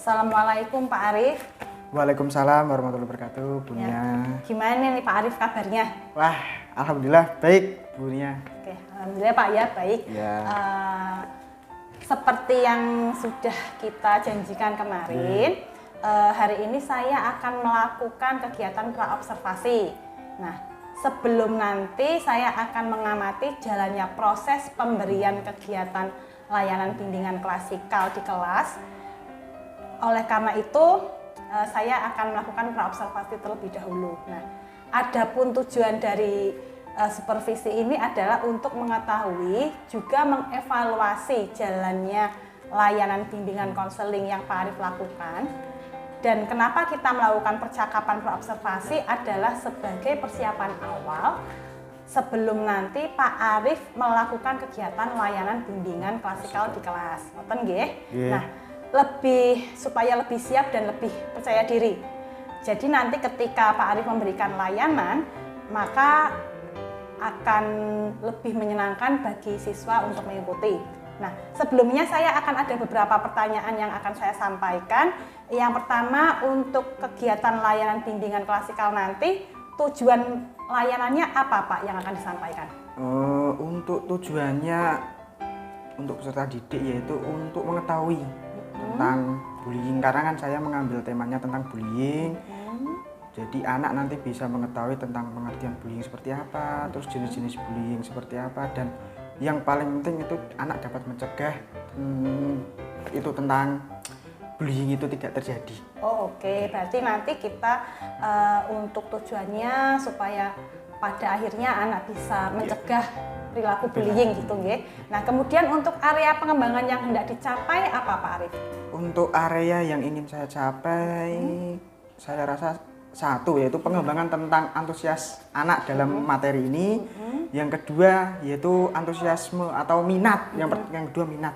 Assalamualaikum Pak Arif. Waalaikumsalam warahmatullahi wabarakatuh, Bunia. Ya. Gimana nih Pak Arif kabarnya? Wah, alhamdulillah baik, Bunia. Oke, alhamdulillah Pak ya baik. Ya. Seperti yang sudah kita janjikan kemarin, hari ini saya akan melakukan kegiatan praobservasi. Nah, sebelum nanti saya akan mengamati jalannya proses pemberian kegiatan layanan bimbingan klasikal di kelas. Oleh karena itu, saya akan melakukan praobservasi terlebih dahulu. Nah, adapun tujuan dari supervisi ini adalah untuk mengetahui juga mengevaluasi jalannya layanan bimbingan konseling yang Pak Arif lakukan. Dan kenapa kita melakukan percakapan praobservasi adalah sebagai persiapan awal sebelum nanti Pak Arif melakukan kegiatan layanan bimbingan klasikal di kelas. Ngoten nggih? Nah, supaya lebih siap dan lebih percaya diri. Jadi nanti ketika Pak Arif memberikan layanan, maka akan lebih menyenangkan bagi siswa untuk mengikuti. Nah, sebelumnya saya akan ada beberapa pertanyaan yang akan saya sampaikan. Yang pertama, untuk kegiatan layanan bimbingan klasikal nanti, tujuan layanannya apa Pak yang akan disampaikan? Untuk tujuannya untuk peserta didik yaitu untuk mengetahui tentang bullying, karena kan saya mengambil temanya tentang bullying. Jadi anak nanti bisa mengetahui tentang pengertian bullying seperti apa, terus jenis-jenis bullying seperti apa, dan yang paling penting itu anak dapat mencegah itu tentang bullying itu tidak terjadi. Oke, berarti nanti kita untuk tujuannya supaya pada akhirnya anak bisa mencegah perilaku bullying gitu nggih. Nah, kemudian untuk area pengembangan yang hendak dicapai apa Pak Arif? Untuk area yang ingin saya capai, saya rasa satu yaitu pengembangan tentang antusias anak dalam materi ini. Yang kedua yaitu antusiasme atau minat. Yang kedua minat.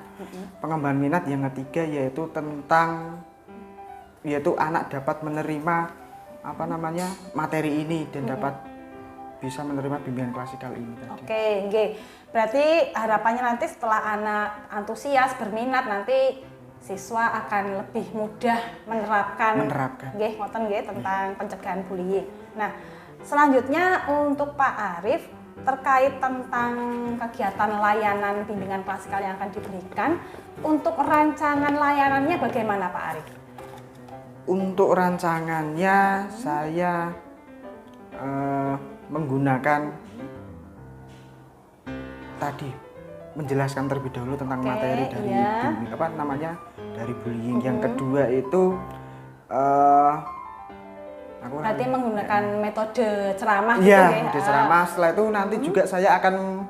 Pengembangan minat. Yang ketiga yaitu tentang anak dapat menerima materi ini dan dapat bisa menerima bimbingan klasikal ini tadi. Oke, nggih. Berarti harapannya nanti setelah anak antusias, berminat, nanti siswa akan lebih mudah menerapkan. Nggih, ngoten nggih tentang pencegahan bullying. Nah, selanjutnya untuk Pak Arif terkait tentang kegiatan layanan bimbingan klasikal yang akan diberikan, untuk rancangan layanannya bagaimana Pak Arif? Untuk rancangannya saya menggunakan tadi menjelaskan terlebih dahulu tentang materi dari dari bullying. Yang kedua itu berarti menggunakan metode ceramah gitu ya. Metode ceramah. Setelah itu nanti juga saya akan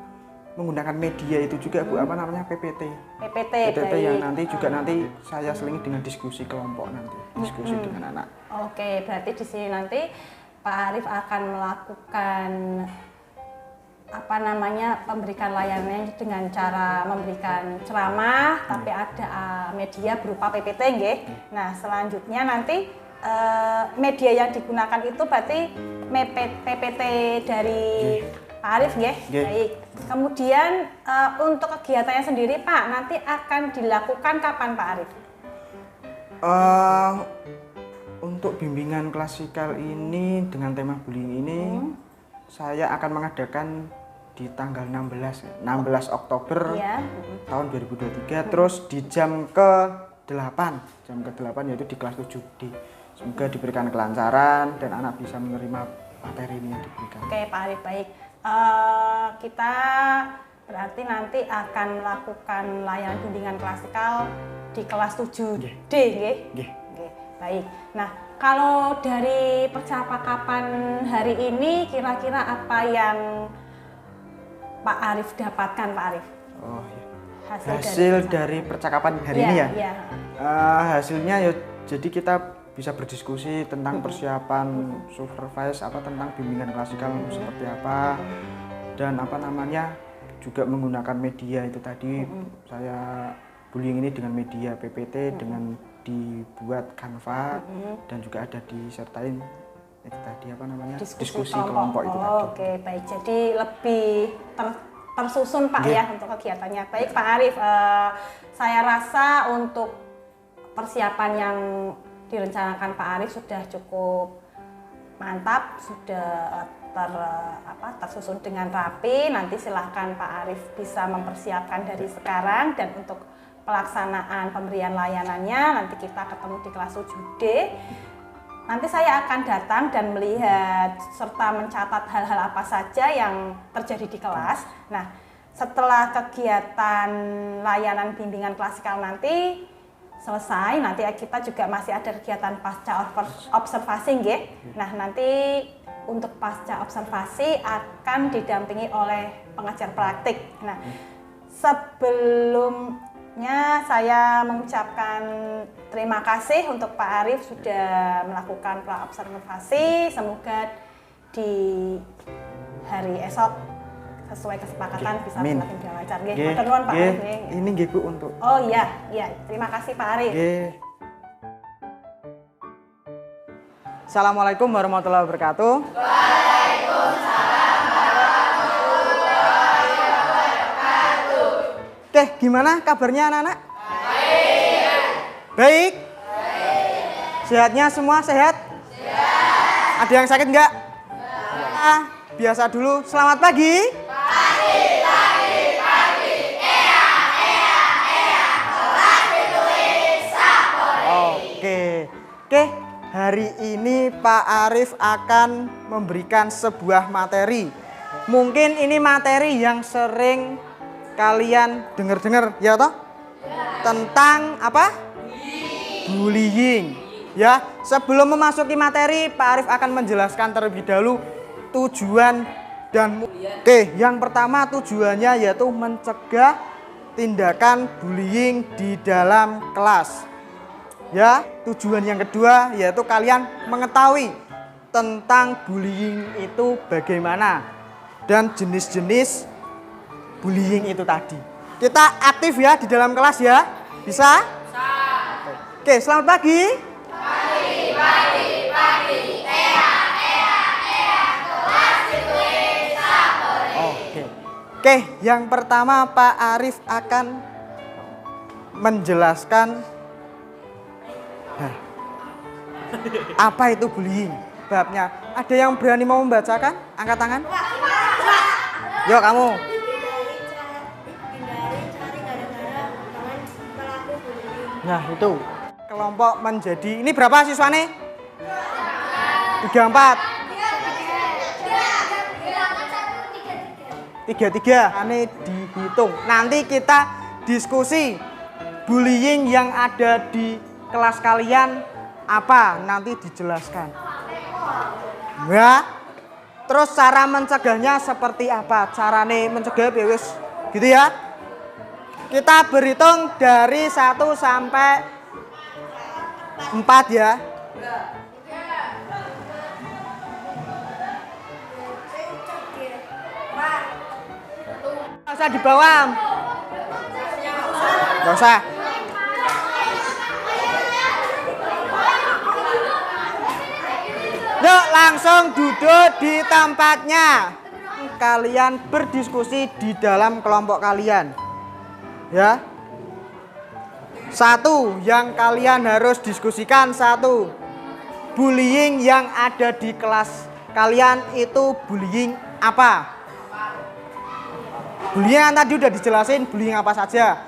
menggunakan media itu juga Bu, PPT yang nanti juga nanti saya selingi dengan diskusi kelompok nanti, diskusi dengan anak. Oke, berarti di sini nanti Pak Arif akan melakukan memberikan layanan dengan cara memberikan ceramah, tapi ada media berupa PPT nggih. Nah, selanjutnya nanti media yang digunakan itu berarti PPT dari Pak Arif nggih. Baik. Kemudian untuk kegiatannya sendiri Pak, nanti akan dilakukan kapan Pak Arif? Untuk bimbingan klasikal ini dengan tema bullying ini saya akan mengadakan di tanggal 16 Oktober tahun 2023, terus di jam ke-8 yaitu di kelas 7D. Semoga diberikan kelancaran dan anak bisa menerima materi ini yang diberikan. Oke Pak Arif, baik. Kita berarti nanti akan melakukan layanan bimbingan klasikal di kelas 7D nggih? Baik. Nah, kalau dari percakapan hari ini kira-kira apa yang Pak Arif dapatkan Pak Arif? Oh iya. Hasil dari percakapan hari ini ya? Iya. Hasilnya ya jadi kita bisa berdiskusi tentang persiapan supervise tentang bimbingan klasikal seperti apa, dan juga menggunakan media itu tadi. Saya bullying ini dengan media PPT dengan dibuat Canva dan juga ada disertain itu tadi diskusi kelompok itu tadi. Oke, baik. Jadi lebih tersusun Pak ya untuk kegiatannya. Baik Pak Arif, saya rasa untuk persiapan yang direncanakan Pak Arief sudah cukup mantap, sudah tersusun dengan rapi. Nanti silahkan Pak Arief bisa mempersiapkan dari sekarang, dan untuk pelaksanaan pemberian layanannya nanti kita ketemu di kelas UJUD. Nanti saya akan datang dan melihat serta mencatat hal-hal apa saja yang terjadi di kelas. Nah, setelah kegiatan layanan bimbingan klasikal nanti selesai, nanti kita juga masih ada kegiatan pasca observasi, nggih. Nah, nanti untuk pasca observasi akan didampingi oleh pengajar praktik. Nah, sebelumnya saya mengucapkan terima kasih untuk Pak Arief sudah melakukan pra-observasi. Semoga di hari esok sesuai kesepakatan bisa semakin lancar. Matur nuwun Pak Arief. Ini nggih Bu untuk. Oh iya, terima kasih Pak Arief. Assalamualaikum warahmatullahi wabarakatuh. Waalaikumsalam warahmatullahi wabarakatuh. Oke, gimana kabarnya anak-anak? Baik. Sehatnya semua sehat? Sehat. Ada yang sakit enggak? Enggak. Biasa dulu. Selamat pagi. Pagi. Kelas ditulis Sapori. Oke. Hari ini Pak Arief akan memberikan sebuah materi. Mungkin ini materi yang sering kalian dengar-dengar, ya toh? Tentang apa? Bullying. Ya, sebelum memasuki materi, Pak Arief akan menjelaskan terlebih dahulu tujuan dan yang pertama tujuannya yaitu mencegah tindakan bullying di dalam kelas. Ya, tujuan yang kedua yaitu kalian mengetahui tentang bullying itu bagaimana dan jenis-jenis bullying itu tadi. Kita aktif ya di dalam kelas ya. Bisa? Bisa. Oke, selamat pagi. Pagi. Kelas ditulis Sapori. Oke, yang pertama Pak Arief akan menjelaskan apa itu bullying, babnya. Ada yang berani mau membacakan? Angkat tangan. Yuk kamu. Nah itu kelompok menjadi, ini berapa siswane? 34. 33. Ini dihitung. Nanti kita diskusi bullying yang ada di kelas kalian apa, nanti dijelaskan. Ya. Terus cara mencegahnya seperti apa? Carane mencegah wis gitu ya. Kita berhitung dari 1 sampai 4 ya. Nggak usah di bawah. Nggak usah. Yuk langsung duduk di tempatnya. Kalian berdiskusi di dalam kelompok kalian. Ya. 1 yang kalian harus diskusikan, 1. Bullying yang ada di kelas kalian itu bullying apa? Bullying yang tadi udah dijelasin bullying apa saja.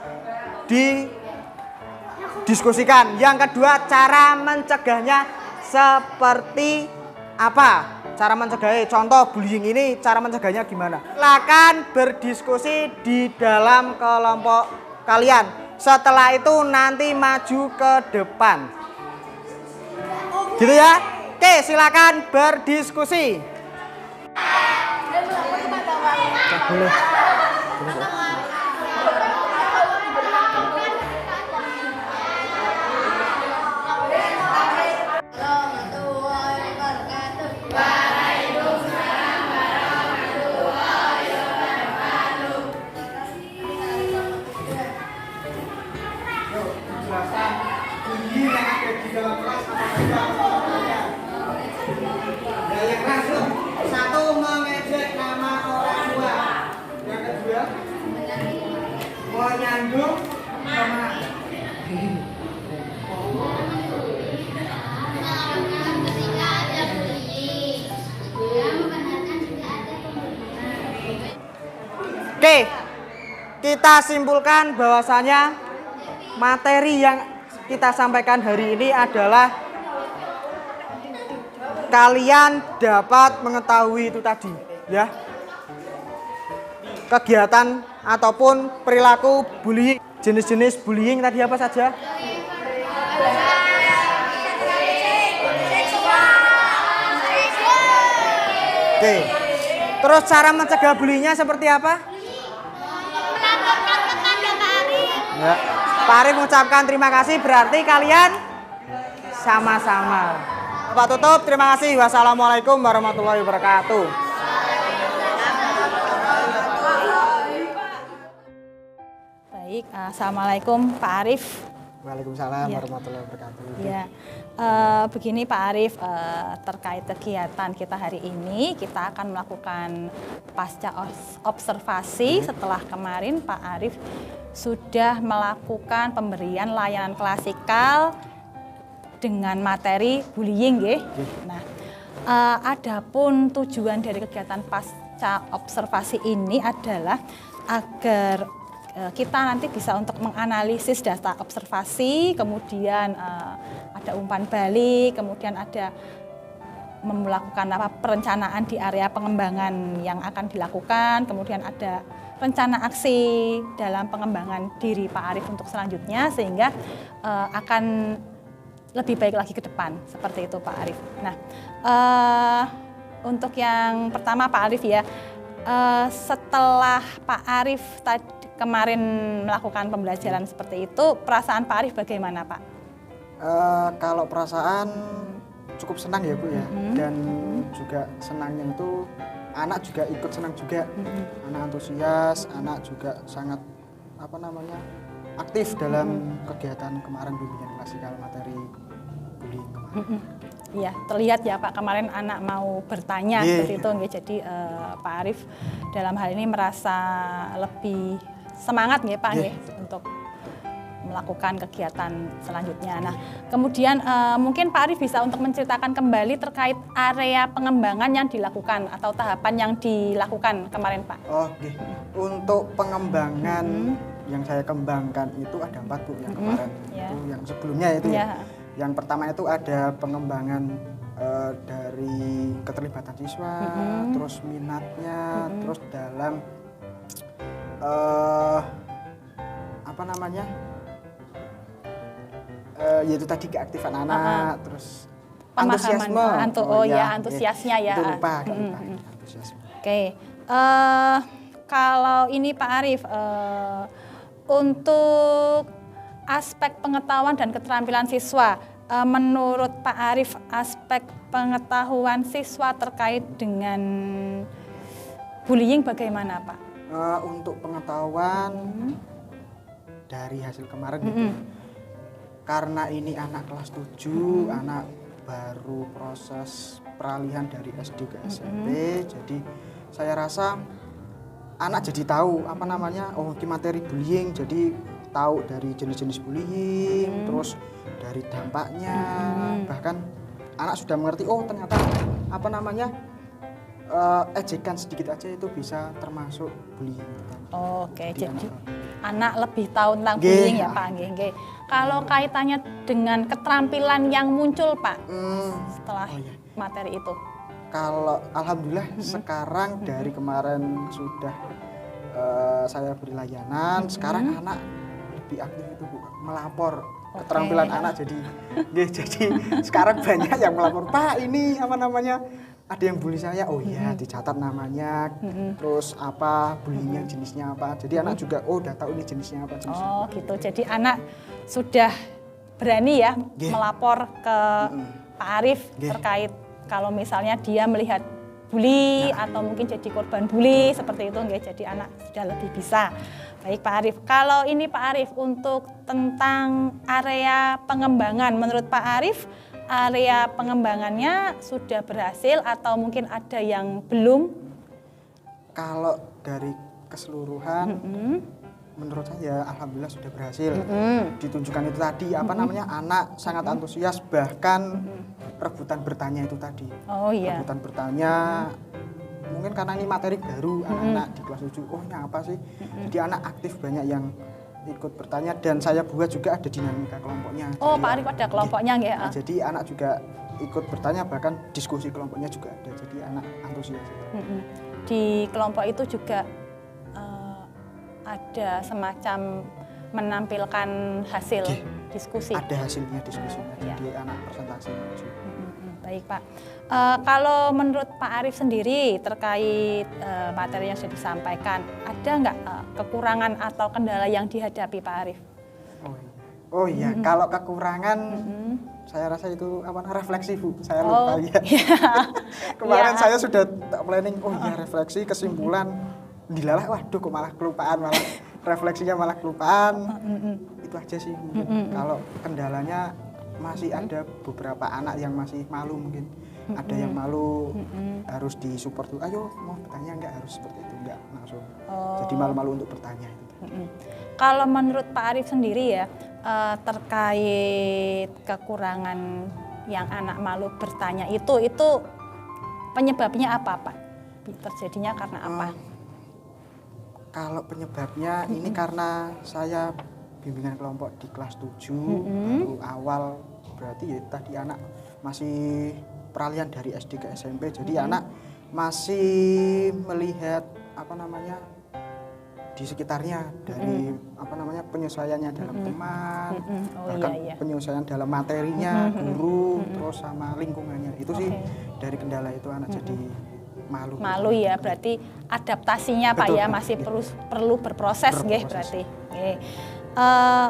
Didiskusikan. Yang kedua, cara mencegahnya seperti apa? Cara mencegahnya, contoh bullying ini cara mencegahnya gimana? Silakan berdiskusi di dalam kelompok kalian. Setelah itu nanti maju ke depan. Gitu ya? Oke, silakan berdiskusi. Boleh. Oke, kita simpulkan bahwasanya materi yang kita sampaikan hari ini adalah kalian dapat mengetahui itu tadi, ya. Kegiatan ataupun perilaku bullying, jenis-jenis bullying tadi apa saja? Oke. Terus cara mencegah bullyingnya seperti apa? Ya. Pak Arif mengucapkan terima kasih, berarti kalian sama-sama. Pak tutup, terima kasih. Wassalamualaikum warahmatullahi wabarakatuh. Baik, assalamualaikum Pak Arif. Waalaikumsalam warahmatullahi wabarakatuh. Ya, begini Pak Arif, terkait kegiatan kita hari ini, kita akan melakukan pasca observasi setelah kemarin Pak Arif sudah melakukan pemberian layanan klasikal dengan materi bullying, ya. Nah, adapun tujuan dari kegiatan pasca observasi ini adalah agar kita nanti bisa untuk menganalisis data observasi, kemudian ada umpan balik, kemudian ada melakukan perencanaan di area pengembangan yang akan dilakukan, kemudian ada rencana aksi dalam pengembangan diri Pak Arif untuk selanjutnya, sehingga akan lebih baik lagi ke depan, seperti itu Pak Arif. Nah, untuk yang pertama Pak Arif ya, setelah Pak Arif kemarin melakukan pembelajaran seperti itu, perasaan Pak Arif bagaimana Pak? Kalau perasaan cukup senang ya Bu ya, dan juga senangnya itu anak juga ikut senang juga, anak antusias, anak juga sangat aktif dalam kegiatan kemarin bimbingan klasikal materi bullying kemarin. Iya, terlihat ya Pak, kemarin anak mau bertanya seperti itu, jadi Pak Arif dalam hal ini merasa lebih semangat ya Pak untuk melakukan kegiatan selanjutnya. Nah, kemudian mungkin Pak Arif bisa untuk menceritakan kembali terkait area pengembangan yang dilakukan atau tahapan yang dilakukan kemarin Pak. Untuk pengembangan yang saya kembangkan itu ada 4 Bu yang kemarin itu yang sebelumnya itu ya. Yang pertama itu ada pengembangan dari keterlibatan siswa, terus minatnya, terus dalam yaitu tadi keaktifan anak, terus antusiasme. Antusiasnya ya. Itu lupa antusiasme. Oke, kalau ini Pak Arif, untuk aspek pengetahuan dan keterampilan siswa, menurut Pak Arif aspek pengetahuan siswa terkait dengan bullying bagaimana Pak? Untuk pengetahuan dari hasil kemarin gitu, karena ini anak kelas 7, anak baru proses peralihan dari SD ke SMP, jadi saya rasa anak jadi tahu di materi bullying, jadi tahu dari jenis-jenis bullying, terus dari dampaknya, bahkan anak sudah mengerti ternyata ejekan sedikit aja itu bisa termasuk bullying. Oke, jadi anak lebih tahu tentang bullying ya Pak. Kalau kaitannya dengan keterampilan yang muncul Pak setelah materi itu? Kalau alhamdulillah sekarang dari kemarin sudah saya beri layanan, sekarang anak lebih aktif itu Bu, melapor keterampilan anak, jadi sekarang banyak yang melapor, Pak ini ada yang bully saya, dicatat namanya, terus bullyingnya jenisnya apa, jadi anak juga udah tahu ini jenisnya apa. Gitu, jadi anak sudah berani ya melapor ke Pak Arif terkait kalau misalnya dia melihat bully atau mungkin jadi korban bully seperti itu, jadi anak sudah lebih bisa. Baik Pak Arif, kalau ini Pak Arif untuk tentang area pengembangan, menurut Pak Arif area pengembangannya sudah berhasil atau mungkin ada yang belum? Kalau dari keseluruhan menurut saya alhamdulillah sudah berhasil. Ditunjukkan itu tadi anak sangat antusias, bahkan rebutan bertanya itu tadi. Rebutan bertanya, mungkin karena ini materi baru anak-anak di kelas 7. Oh, ini apa sih? Jadi anak aktif banyak yang ikut bertanya dan saya buat juga ada dinamika kelompoknya. Oh, jadi, Pak Arif ada kelompoknya nggih? Nah, jadi anak juga ikut bertanya, bahkan diskusi kelompoknya juga ada. Jadi anak antusias. Di kelompok itu juga ada semacam menampilkan hasil diskusi. Ada hasilnya diskusi. Iya. Jadi anak presentasi. Baik Pak. Kalau menurut Pak Arif sendiri terkait materi yang sudah disampaikan, ada nggak kekurangan atau kendala yang dihadapi Pak Arif? Oh iya, kalau kekurangan saya rasa itu refleksi Bu. Saya lupa ya. Kemarin saya sudah planning, refleksi kesimpulan dilalah, waduh kok malah kelupaan, malah refleksinya malah kelupaan. Itu aja sih mungkin. Kalau kendalanya masih ada beberapa anak yang masih malu mungkin. Ada yang malu, harus disupport tuh, ayo mau bertanya enggak, harus seperti itu, enggak langsung. Jadi malu-malu untuk bertanya itu. Kalau menurut Pak Arif sendiri ya, terkait kekurangan yang anak malu bertanya itu penyebabnya apa Pak? Terjadinya karena apa? Kalau penyebabnya ini karena saya bimbingan kelompok di kelas 7 baru awal, berarti ya tadi anak masih peralihan dari SD ke SMP, jadi anak masih melihat di sekitarnya dari penyesuaiannya dalam teman, bahkan penyesuaian dalam materinya, guru, terus sama lingkungannya. Itu sih dari kendala itu anak jadi malu ya, berarti adaptasinya Pak ya masih perlu berproses nggih berarti.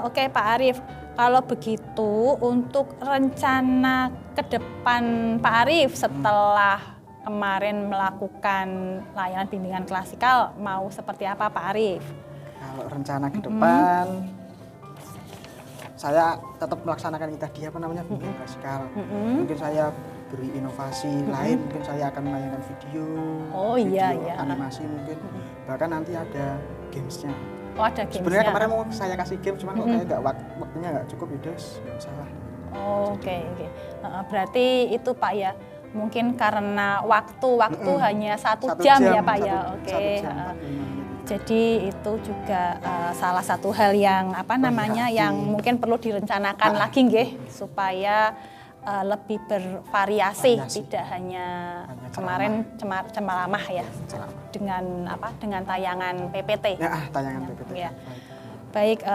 Oke Pak Arif, kalau begitu untuk rencana ke depan Pak Arif setelah kemarin melakukan layanan bimbingan klasikal mau seperti apa Pak Arif? Kalau rencana ke depan saya tetap melaksanakan tadi bimbingan klasikal. Mungkin saya beri inovasi lain, mungkin saya akan melayangkan video, animasi mungkin, bahkan nanti ada gamesnya. Oh, ada gamesnya. Sebenarnya kemarin mau saya kasih game, cuman kok kayak waktunya nggak cukup, ya nggak salah. Oke. Berarti itu Pak ya, mungkin karena waktu hanya satu jam ya Pak ya. Oke. Jadi itu juga salah satu hal yang yang mungkin perlu direncanakan lagi nggih supaya lebih bervariasi, tidak hanya kemarin ceramah ya dengan tayangan PPT. Tayangan PPT. Ya. Baik,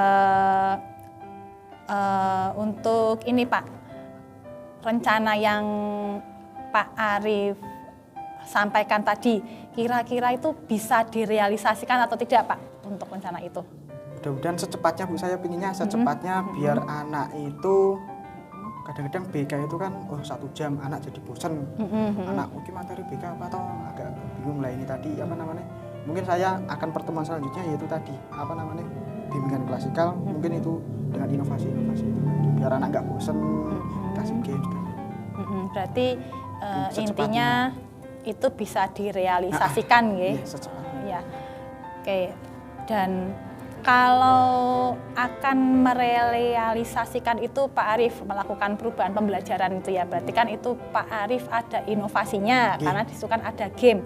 untuk ini Pak, rencana yang Pak Arif sampaikan tadi, kira-kira itu bisa direalisasikan atau tidak Pak untuk rencana itu? Mudah-mudahan secepatnya Bu, saya pinginnya secepatnya biar anak itu, kadang-kadang BK itu kan 1 jam anak jadi bosan. Anak mungkin materi BK apa toh agak bingung lah ini tadi mungkin saya akan pertemuan selanjutnya yaitu tadi bimbingan klasikal, mungkin itu dengan inovasi-inovasi itu biar anak nggak bosan, kasih games. Berarti intinya itu bisa direalisasikan ya. Oke. Dan kalau akan merealisasikan itu Pak Arif melakukan perubahan pembelajaran itu ya, berarti kan itu Pak Arif ada inovasinya karena disitu kan ada game.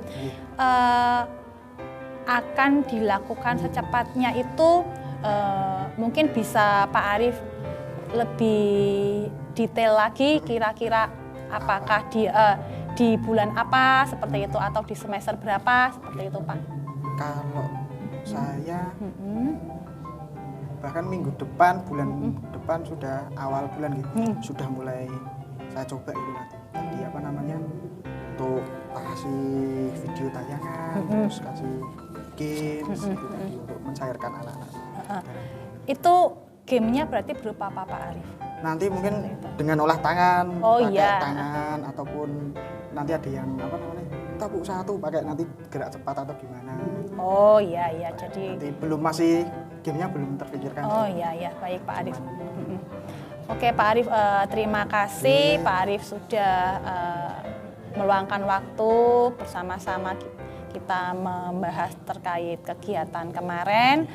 Akan dilakukan secepatnya itu mungkin bisa Pak Arif lebih detail lagi, kira-kira apakah di bulan apa seperti itu atau di semester berapa seperti itu Pak? Kalau saya bahkan minggu depan, bulan depan sudah awal bulan gitu, sudah mulai saya coba itu tadi untuk kasih video tayangan, terus kasih games gitu tadi untuk mencairkan anak-anak. Itu gamenya berarti berupa apa Pak Arif? Nanti mungkin dengan olah tangan, pakai tangan, ataupun nanti ada yang tabuk satu pakai nanti gerak cepat atau gimana. Oh iya, jadi nanti gamenya belum terpikirkan. Oh iya, baik Pak Arif. Oke Pak Arif, terima kasih Pak Arif sudah meluangkan waktu bersama-sama kita membahas terkait kegiatan kemarin.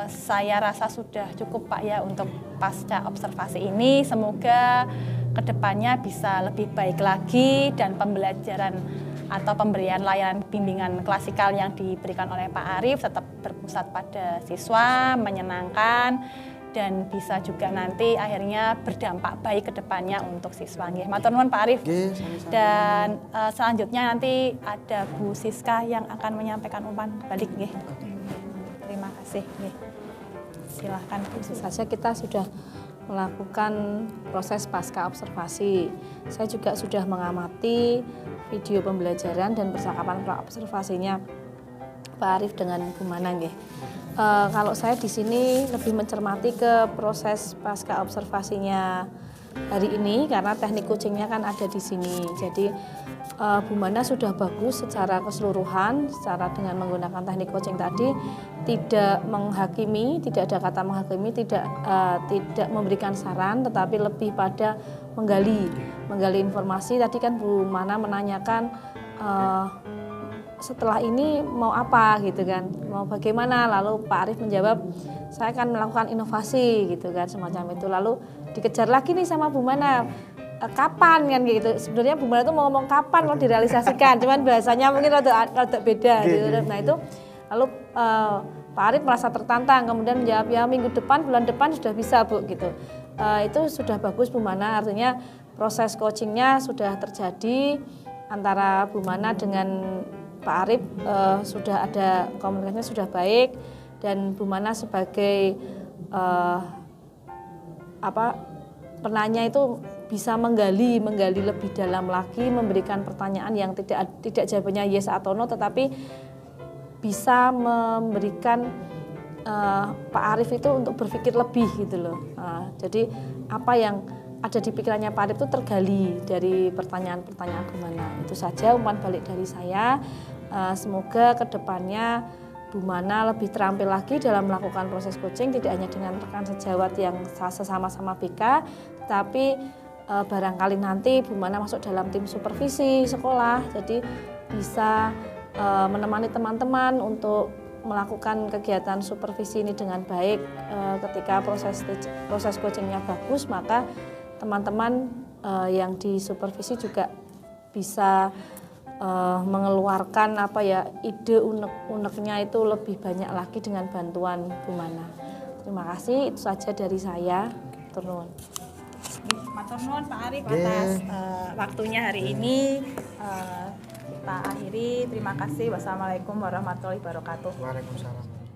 Saya rasa sudah cukup Pak ya untuk pasca observasi ini. Semoga kedepannya bisa lebih baik lagi dan pembelajaran atau pemberian layanan bimbingan klasikal yang diberikan oleh Pak Arief tetap berpusat pada siswa, menyenangkan, dan bisa juga nanti akhirnya berdampak baik ke depannya untuk siswa. Nggih, matur nuwun Pak Arief. Dan selanjutnya nanti ada Bu Siska yang akan menyampaikan umpan balik nggih. Terima kasih nggih. Silahkan Bu Siska. Saja kita sudah melakukan proses pasca observasi. Saya juga sudah mengamati video pembelajaran dan percakapan pra observasinya Pak Arief dengan Bu Mana nggih. Kalau saya di sini lebih mencermati ke proses pasca observasinya hari ini karena teknik coachingnya kan ada di sini. Jadi Bu Mana sudah bagus secara keseluruhan, secara dengan menggunakan teknik coaching tadi, tidak menghakimi, tidak ada kata menghakimi, tidak memberikan saran, tetapi lebih pada menggali informasi. Tadi kan Bu Mana menanyakan setelah ini mau apa gitu kan, mau bagaimana, lalu Pak Arief menjawab saya akan melakukan inovasi gitu kan, semacam itu. Lalu dikejar lagi nih sama Bu Mana, kapan kan gitu. Sebenarnya Bu Mana itu mau ngomong kapan mau direalisasikan, cuman bahasanya mungkin rada beda gitu. Nah itu lalu Pak Arief merasa tertantang, kemudian menjawab ya minggu depan, bulan depan sudah bisa Bu gitu. Itu sudah bagus Bu Mana, artinya proses coachingnya sudah terjadi antara Bu Mana dengan Pak Arief, sudah ada komunikasinya sudah baik, dan Bu Mana sebagai penanya itu bisa menggali lebih dalam lagi, memberikan pertanyaan yang tidak jawabannya yes atau no, tetapi bisa memberikan Pak Arief itu untuk berpikir lebih gitu loh. Jadi apa yang ada di pikirannya Pak Arief itu tergali dari pertanyaan-pertanyaan Bu Mana. Itu saja umpan balik dari saya. Semoga kedepannya Bu Mana lebih terampil lagi dalam melakukan proses coaching, tidak hanya dengan rekan sejawat yang sesama-sama BK, tetapi barangkali nanti Bu Mana masuk dalam tim supervisi sekolah, jadi bisa menemani teman-teman untuk melakukan kegiatan supervisi ini dengan baik. Ketika proses coachingnya bagus, maka teman-teman yang disupervisi juga bisa mengeluarkan ide unek-uneknya itu lebih banyak lagi dengan bantuan Bu Mana. Terima kasih, itu saja dari saya. Turun. Matur nuwun Pak Arief atas waktunya hari ini. Kita akhiri. Terima kasih. Wassalamualaikum warahmatullahi wabarakatuh. Waalaikumsalam.